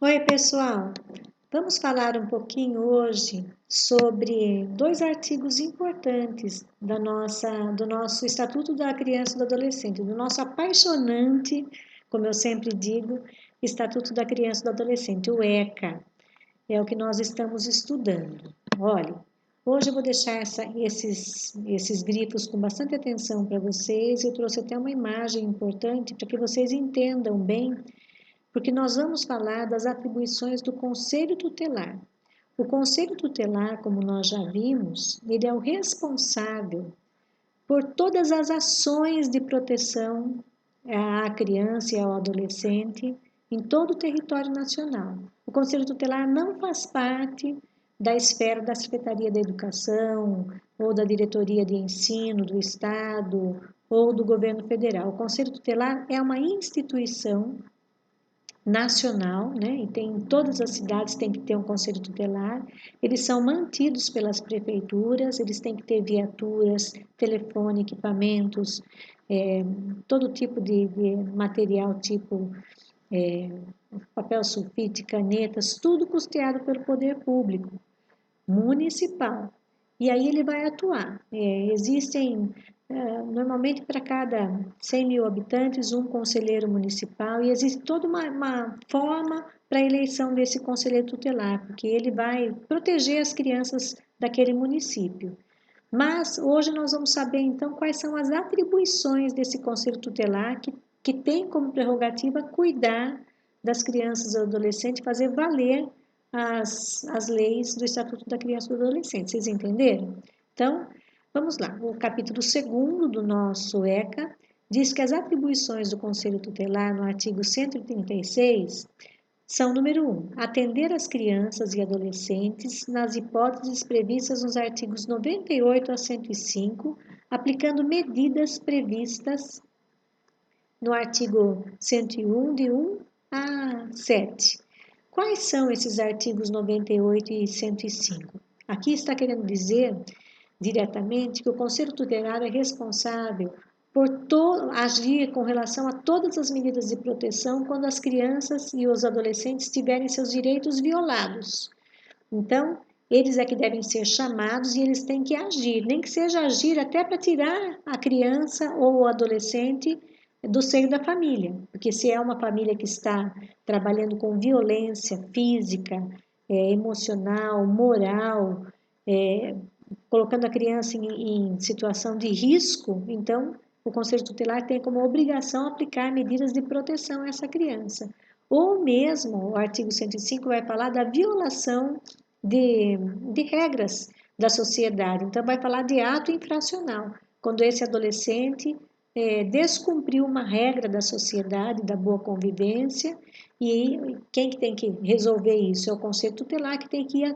Oi, pessoal! Vamos falar um pouquinho hoje sobre dois artigos importantes do nosso Estatuto da Criança e do Adolescente, do nosso apaixonante, como eu sempre digo, Estatuto da Criança e do Adolescente, o ECA. É o que nós estamos estudando. Olha, hoje eu vou deixar esses grifos com bastante atenção para vocês. Eu trouxe até uma imagem importante para que vocês entendam bem, porque nós vamos falar das atribuições do Conselho Tutelar. O Conselho Tutelar, como nós já vimos, ele é o responsável por todas as ações de proteção à criança e ao adolescente em todo o território nacional. O Conselho Tutelar não faz parte da esfera da Secretaria da Educação ou da Diretoria de Ensino do Estado ou do Governo Federal. O Conselho Tutelar é uma instituição nacional, né? E em todas as cidades tem que ter um conselho tutelar. Eles são mantidos pelas prefeituras, eles têm que ter viaturas, telefone, equipamentos, todo tipo de material, tipo papel sulfite, canetas, tudo custeado pelo poder público municipal. E aí ele vai atuar. Existem, normalmente, para cada 100 mil habitantes, um conselheiro municipal, e existe toda uma forma para a eleição desse conselheiro tutelar, porque ele vai proteger as crianças daquele município. Mas hoje nós vamos saber, então, quais são as atribuições desse conselho tutelar que tem como prerrogativa cuidar das crianças e adolescentes, fazer valer as leis do Estatuto da Criança e do Adolescente. Vocês entenderam? Então, vamos lá. O capítulo 2º do nosso ECA diz que as atribuições do Conselho Tutelar, no artigo 136, são: número 1, atender as crianças e adolescentes nas hipóteses previstas nos artigos 98 a 105, aplicando medidas previstas no artigo 101, de 1 a 7. Quais são esses artigos 98 e 105? Aqui está querendo dizer diretamente que o Conselho Tutelar é responsável por agir com relação a todas as medidas de proteção quando as crianças e os adolescentes tiverem seus direitos violados. Então, eles é que devem ser chamados e eles têm que agir, nem que seja agir até para tirar a criança ou o adolescente do seio da família, porque se é uma família que está trabalhando com violência física, emocional, moral, colocando a criança em situação de risco, então o Conselho Tutelar tem como obrigação aplicar medidas de proteção a essa criança. Ou mesmo, o artigo 105 vai falar da violação de regras da sociedade, então vai falar de ato infracional, quando esse adolescente descumpriu uma regra da sociedade, da boa convivência, e quem que tem que resolver isso? É o Conselho Tutelar, que tem que ir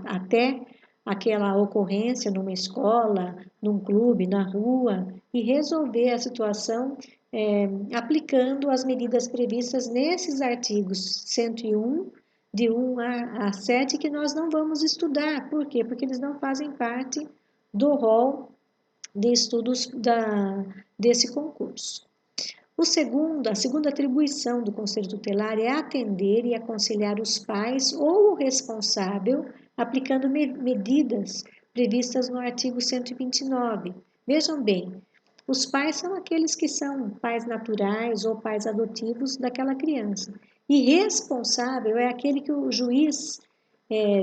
até aquela ocorrência numa escola, num clube, na rua, e resolver a situação aplicando as medidas previstas nesses artigos 101, de 1 a 7, que nós não vamos estudar. Por quê? Porque eles não fazem parte do rol de estudos desse concurso. A segunda atribuição do Conselho Tutelar é atender e aconselhar os pais ou o responsável, aplicando medidas previstas no artigo 129. Vejam bem, os pais são aqueles que são pais naturais ou pais adotivos daquela criança. E responsável é aquele que o juiz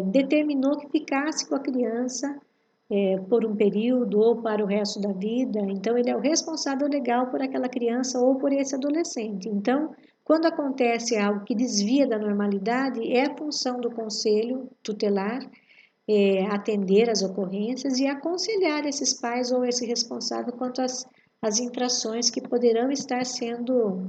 determinou que ficasse com a criança por um período ou para o resto da vida. Então, ele é o responsável legal por aquela criança ou por esse adolescente. Então, quando acontece algo que desvia da normalidade, é função do conselho tutelar atender as ocorrências e aconselhar esses pais ou esse responsável quanto às infrações que poderão estar sendo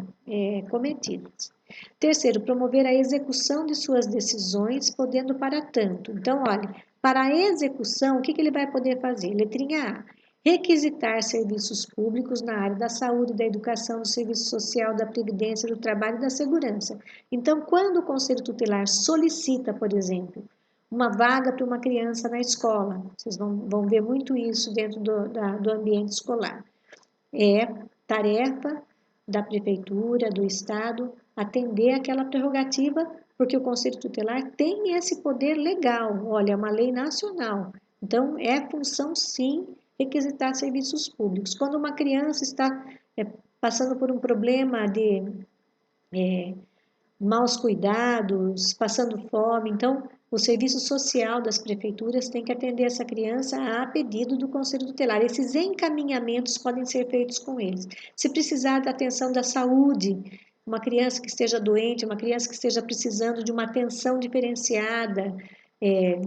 cometidas. Terceiro, promover a execução de suas decisões, podendo para tanto. Então, olha, para a execução, o que ele vai poder fazer? Letrinha A, requisitar serviços públicos na área da saúde, da educação, do serviço social, da previdência, do trabalho e da segurança. Então, quando o Conselho Tutelar solicita, por exemplo, uma vaga para uma criança na escola, vocês vão ver muito isso dentro do ambiente escolar. É tarefa da prefeitura, do estado, atender aquela prerrogativa, porque o Conselho Tutelar tem esse poder legal, olha, é uma lei nacional. Então, é função, sim, requisitar serviços públicos. Quando uma criança está passando por um problema de maus cuidados, passando fome, então o serviço social das prefeituras tem que atender essa criança a pedido do Conselho Tutelar. Esses encaminhamentos podem ser feitos com eles. Se precisar da atenção da saúde, uma criança que esteja doente, uma criança que esteja precisando de uma atenção diferenciada,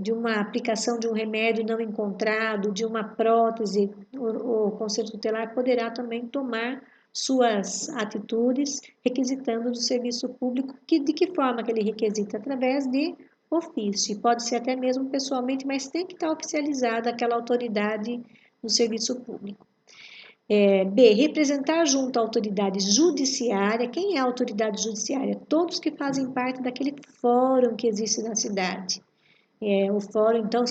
de uma aplicação de um remédio não encontrado, de uma prótese, o Conselho Tutelar poderá também tomar suas atitudes requisitando do serviço público, de que forma que ele requisita? Através de ofício, pode ser até mesmo pessoalmente, mas tem que estar oficializada aquela autoridade no serviço público. B, representar junto à autoridade judiciária. Quem é a autoridade judiciária? Todos que fazem parte daquele fórum que existe na cidade. O fórum, então,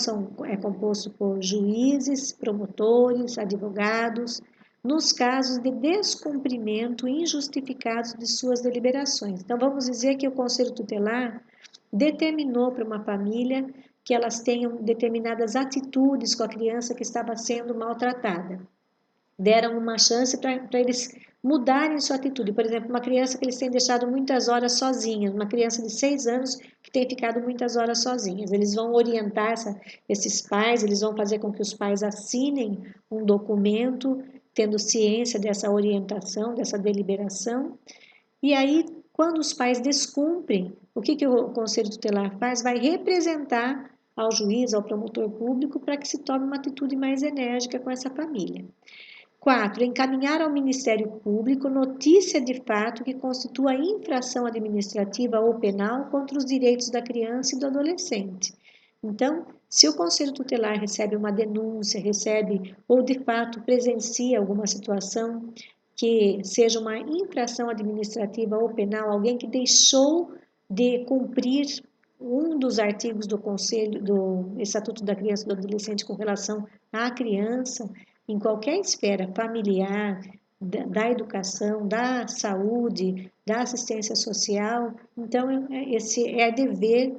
é composto por juízes, promotores, advogados, nos casos de descumprimento injustificado de suas deliberações. Então, vamos dizer que o Conselho Tutelar determinou para uma família que elas tenham determinadas atitudes com a criança que estava sendo maltratada. Deram uma chance para eles mudarem sua atitude. Por exemplo, uma criança que eles têm deixado muitas horas sozinhas, uma criança de 6 anos que tem ficado muitas horas sozinhas. Eles vão orientar esses pais, eles vão fazer com que os pais assinem um documento tendo ciência dessa orientação, dessa deliberação. E aí, quando os pais descumprem, o que o Conselho Tutelar faz? Vai representar ao juiz, ao promotor público, para que se tome uma atitude mais enérgica com essa família. 4. Encaminhar ao Ministério Público notícia de fato que constitua infração administrativa ou penal contra os direitos da criança e do adolescente. Então, se o Conselho Tutelar recebe uma denúncia, recebe ou de fato presencia alguma situação que seja uma infração administrativa ou penal, alguém que deixou de cumprir um dos artigos do Conselho, do Estatuto da Criança e do Adolescente com relação à criança, em qualquer esfera familiar, da educação, da saúde, da assistência social. Então, esse é dever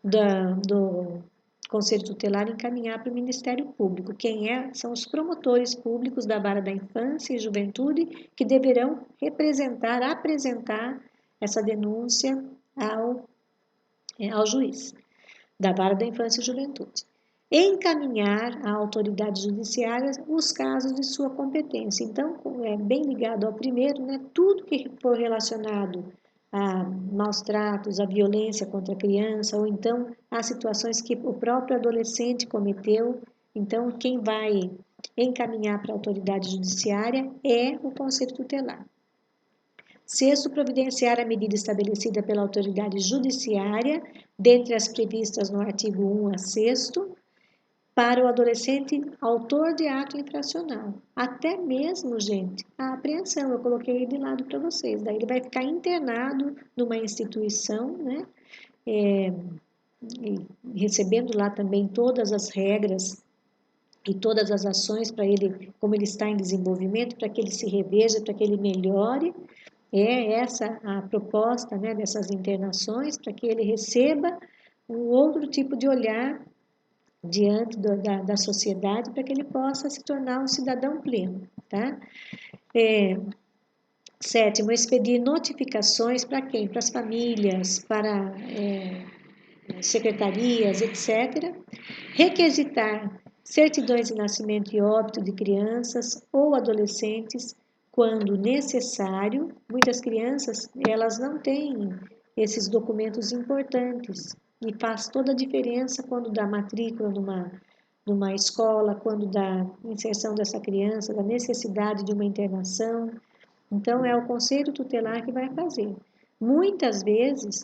do Conselho Tutelar encaminhar para o Ministério Público. Quem são os promotores públicos da Vara da Infância e Juventude que deverão apresentar essa denúncia ao juiz da Vara da Infância e Juventude. Encaminhar à autoridade judiciária os casos de sua competência. Então, é bem ligado ao primeiro, né? Tudo que for relacionado a maus tratos, a violência contra a criança, ou então a situações que o próprio adolescente cometeu. Então, quem vai encaminhar para a autoridade judiciária é o Conselho Tutelar. 6. Providenciar a medida estabelecida pela autoridade judiciária, dentre as previstas no artigo 1 a 6, para o adolescente autor de ato infracional. Até mesmo, gente, a apreensão, eu coloquei de lado para vocês. Daí ele vai ficar internado numa instituição, né? Recebendo lá também todas as regras e todas as ações para ele, como ele está em desenvolvimento, para que ele se reveja, para que ele melhore. É essa a proposta, né, dessas internações, para que ele receba um outro tipo de olhar diante da sociedade, para que ele possa se tornar um cidadão pleno, tá? 7. Expedir notificações para quem? Para as famílias, para secretarias, etc. Requisitar certidões de nascimento e óbito de crianças ou adolescentes quando necessário. Muitas crianças, elas não têm esses documentos importantes e faz toda a diferença quando dá matrícula numa escola, quando dá inserção dessa criança, da necessidade de uma internação. Então, é o Conselho Tutelar que vai fazer. Muitas vezes,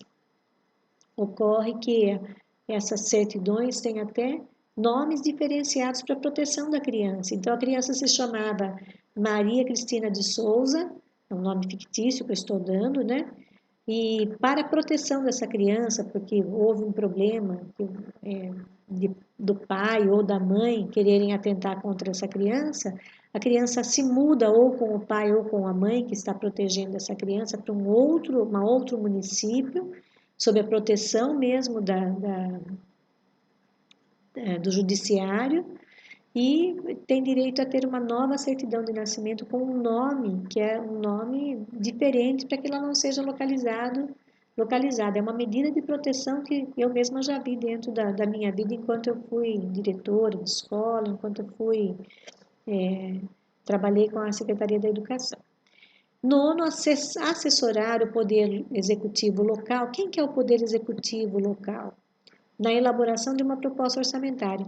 ocorre que essas certidões têm até nomes diferenciados para a proteção da criança. Então, a criança se chamava Maria Cristina de Souza, é um nome fictício que eu estou dando, né? E para a proteção dessa criança, porque houve um problema do pai ou da mãe quererem atentar contra essa criança, a criança se muda ou com o pai ou com a mãe que está protegendo essa criança para um outro município, sob a proteção mesmo do judiciário, e tem direito a ter uma nova certidão de nascimento com um nome, que é um nome diferente para que ela não seja localizada. É uma medida de proteção que eu mesma já vi dentro da minha vida enquanto eu fui diretora de escola, enquanto eu trabalhei com a Secretaria da Educação. Nono, assessorar o Poder Executivo local. Quem que é o Poder Executivo local? Na elaboração de uma proposta orçamentária.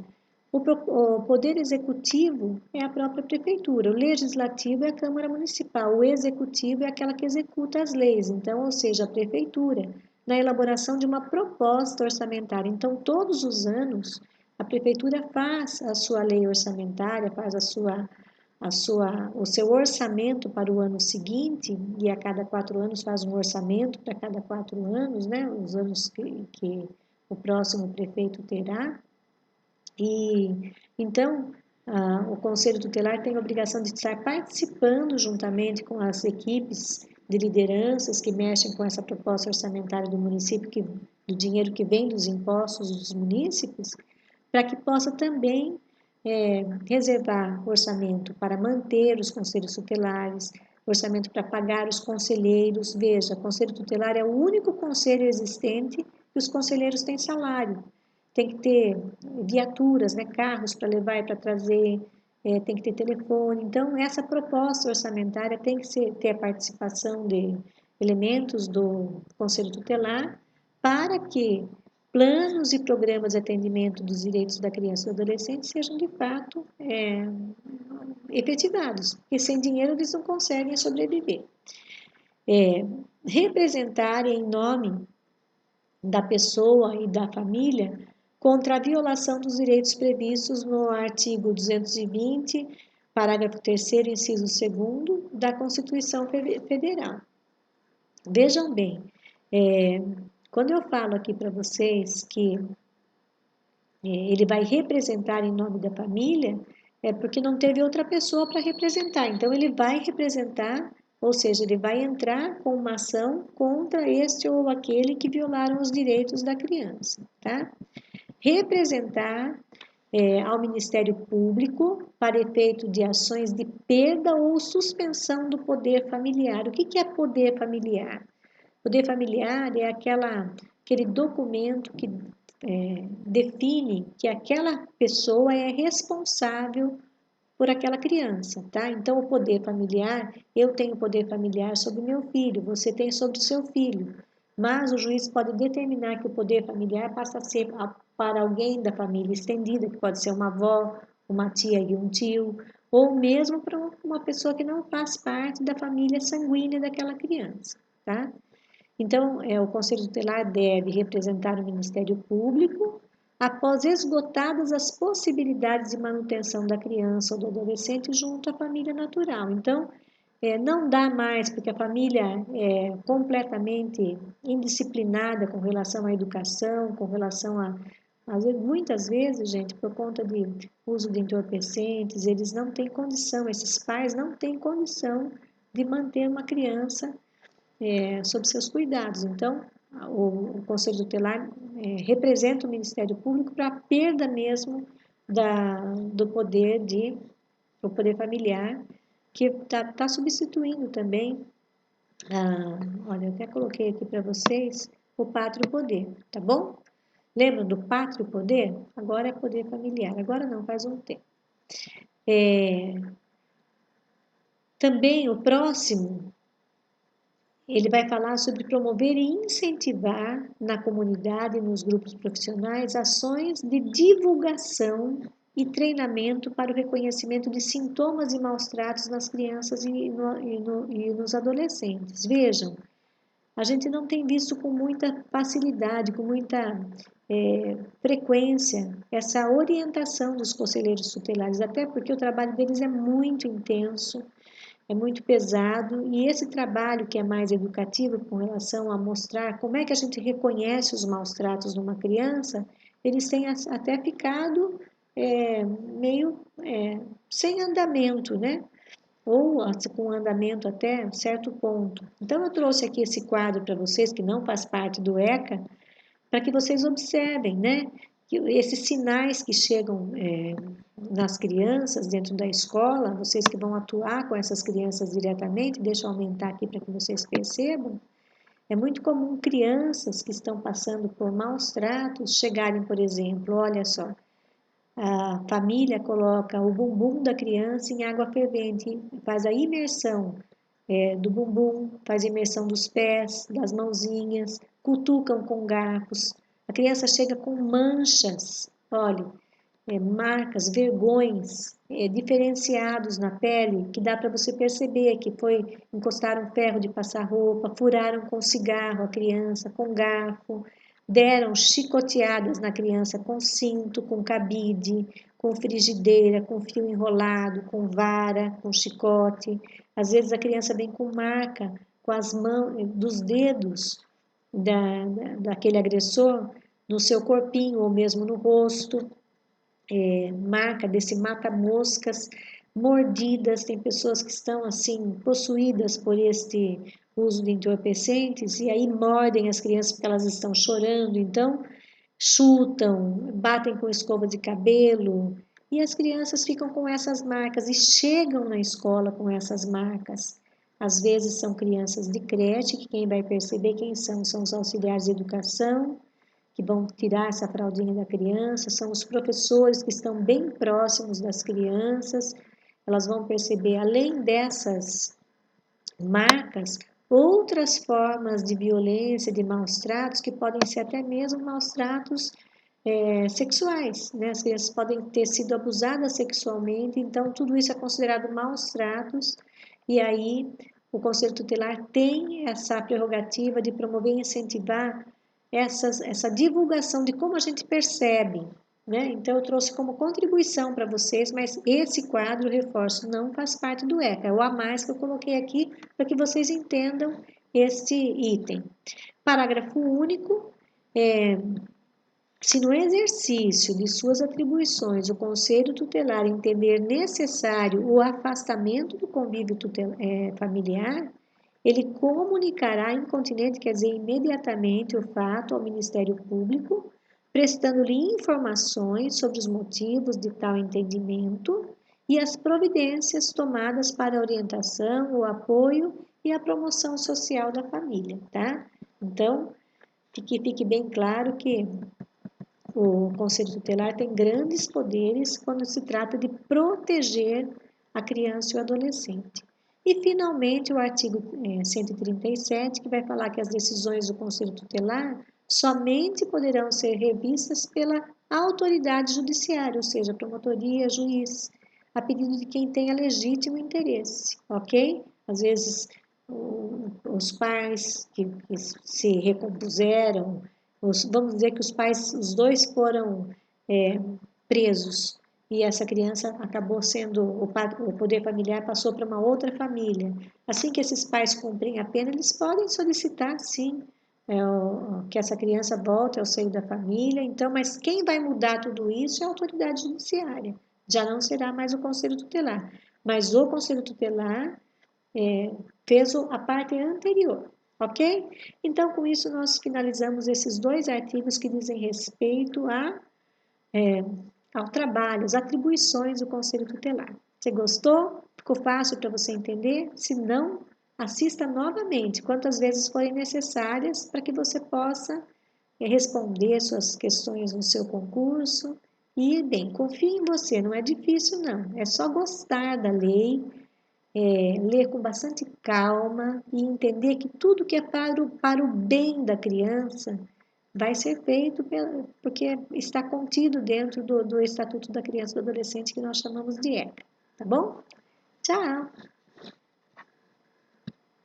O Poder Executivo é a própria Prefeitura, o Legislativo é a Câmara Municipal, o Executivo é aquela que executa as leis, então, ou seja, a Prefeitura, na elaboração de uma proposta orçamentária. Então, todos os anos, a Prefeitura faz a sua lei orçamentária, faz o seu orçamento para o ano seguinte, e a cada 4 anos faz um orçamento para cada 4 anos, né, os anos que o próximo prefeito terá. E então, o Conselho Tutelar tem a obrigação de estar participando juntamente com as equipes de lideranças que mexem com essa proposta orçamentária do município, do dinheiro que vem dos impostos dos munícipes, para que possa também reservar orçamento para manter os conselhos tutelares, orçamento para pagar os conselheiros. Veja, o Conselho Tutelar é o único conselho existente que os conselheiros têm salário. Tem que ter viaturas, né, carros para levar e para trazer, tem que ter telefone. Então, essa proposta orçamentária tem que ter a participação de elementos do Conselho Tutelar para que planos e programas de atendimento dos direitos da criança e do adolescente sejam, de fato, efetivados, porque sem dinheiro eles não conseguem sobreviver. Representar em nome da pessoa e da família contra a violação dos direitos previstos no artigo 220, parágrafo 3º, inciso 2º da Constituição Federal. Vejam bem, quando eu falo aqui para vocês que ele vai representar em nome da família, é porque não teve outra pessoa para representar. Então, ele vai representar, ou seja, ele vai entrar com uma ação contra este ou aquele que violaram os direitos da criança, tá? Representar ao Ministério Público para efeito de ações de perda ou suspensão do poder familiar. O que é poder familiar? Poder familiar é aquele documento que define que aquela pessoa é responsável por aquela criança, tá? Então, o poder familiar, eu tenho poder familiar sobre meu filho, você tem sobre o seu filho, mas o juiz pode determinar que o poder familiar passa a ser para alguém da família estendida, que pode ser uma avó, uma tia e um tio, ou mesmo para uma pessoa que não faz parte da família sanguínea daquela criança, tá? Então, o Conselho Tutelar deve representar o Ministério Público após esgotadas as possibilidades de manutenção da criança ou do adolescente junto à família natural. Então, não dá mais, porque a família é completamente indisciplinada com relação à educação, com relação muitas vezes, gente, por conta de uso de entorpecentes, eles não têm condição, esses pais não têm condição de manter uma criança sob seus cuidados. Então, o Conselho Tutelar representa o Ministério Público para a perda mesmo do o poder familiar, que está substituindo também, olha, eu até coloquei aqui para vocês, o pátrio poder, tá bom? Lembram do pátrio poder? Agora é poder familiar, agora não, faz um tempo. Também o próximo, ele vai falar sobre promover e incentivar na comunidade e nos grupos profissionais ações de divulgação e treinamento para o reconhecimento de sintomas e maus tratos nas crianças e nos adolescentes. Vejam, a gente não tem visto com muita facilidade, com muita frequência, essa orientação dos conselheiros tutelares, até porque o trabalho deles é muito intenso, é muito pesado, e esse trabalho que é mais educativo com relação a mostrar como é que a gente reconhece os maus tratos numa criança, eles têm até ficado meio sem andamento, né? Ou com andamento até certo ponto. Então, eu trouxe aqui esse quadro para vocês, que não faz parte do ECA, para que vocês observem, né? Que esses sinais que chegam nas crianças dentro da escola, vocês que vão atuar com essas crianças diretamente, deixa eu aumentar aqui para que vocês percebam, é muito comum crianças que estão passando por maus tratos chegarem, por exemplo, olha só, a família coloca o bumbum da criança em água fervente, faz a imersão do bumbum, faz a imersão dos pés, das mãozinhas, cutucam com garfos. A criança chega com manchas, olha, marcas, vergões diferenciados na pele, que dá para você perceber que foi encostaram ferro de passar roupa, furaram com cigarro a criança, com garfo, deram chicoteadas na criança com cinto, com cabide, com frigideira, com fio enrolado, com vara, com chicote. Às vezes a criança vem com marca, com as mãos, dos dedos daquele agressor no seu corpinho ou mesmo no rosto. Marca desse mata-moscas, mordidas, tem pessoas que estão assim possuídas por este uso de entorpecentes e aí mordem as crianças porque elas estão chorando, então chutam, batem com escova de cabelo e as crianças ficam com essas marcas e chegam na escola com essas marcas. Às vezes são crianças de creche, que quem vai perceber quem são os auxiliares de educação, que vão tirar essa fraldinha da criança, são os professores que estão bem próximos das crianças, elas vão perceber, além dessas marcas, outras formas de violência, de maus tratos, que podem ser até mesmo maus tratos sexuais, né? As crianças podem ter sido abusadas sexualmente, então tudo isso é considerado maus tratos, e aí o Conselho Tutelar tem essa prerrogativa de promover e incentivar essa divulgação de como a gente percebe, né? Então eu trouxe como contribuição para vocês, mas esse quadro, reforço, não faz parte do ECA, é o a mais que eu coloquei aqui para que vocês entendam este item. Parágrafo único, se no exercício de suas atribuições o Conselho Tutelar entender necessário o afastamento do convívio familiar, ele comunicará incontinenti, quer dizer, imediatamente, o fato ao Ministério Público, prestando-lhe informações sobre os motivos de tal entendimento e as providências tomadas para a orientação, o apoio e a promoção social da família, tá? Então, que fique bem claro que o Conselho Tutelar tem grandes poderes quando se trata de proteger a criança e o adolescente. E, finalmente, o artigo 137, que vai falar que as decisões do Conselho Tutelar somente poderão ser revistas pela autoridade judiciária, ou seja, promotoria, juiz, a pedido de quem tenha legítimo interesse, ok? Às vezes, os pais que se recompuseram, vamos dizer que os dois foram presos e essa criança acabou sendo, o poder familiar passou para uma outra família. Assim que esses pais cumprem a pena, eles podem solicitar, sim, que essa criança volte ao seio da família. Então, mas quem vai mudar tudo isso é a autoridade judiciária. Já não será mais o Conselho Tutelar. Mas o Conselho Tutelar fez a parte anterior, ok? Então, com isso, nós finalizamos esses dois artigos que dizem respeito ao trabalho, às atribuições do Conselho Tutelar. Você gostou? Ficou fácil para você entender? Se não, assista novamente, quantas vezes forem necessárias, para que você possa responder suas questões no seu concurso. E, bem, confie em você, não é difícil não, é só gostar da lei, ler com bastante calma e entender que tudo que é para o bem da criança vai ser feito porque está contido dentro do Estatuto da Criança e do Adolescente que nós chamamos de ECA, tá bom? Tchau!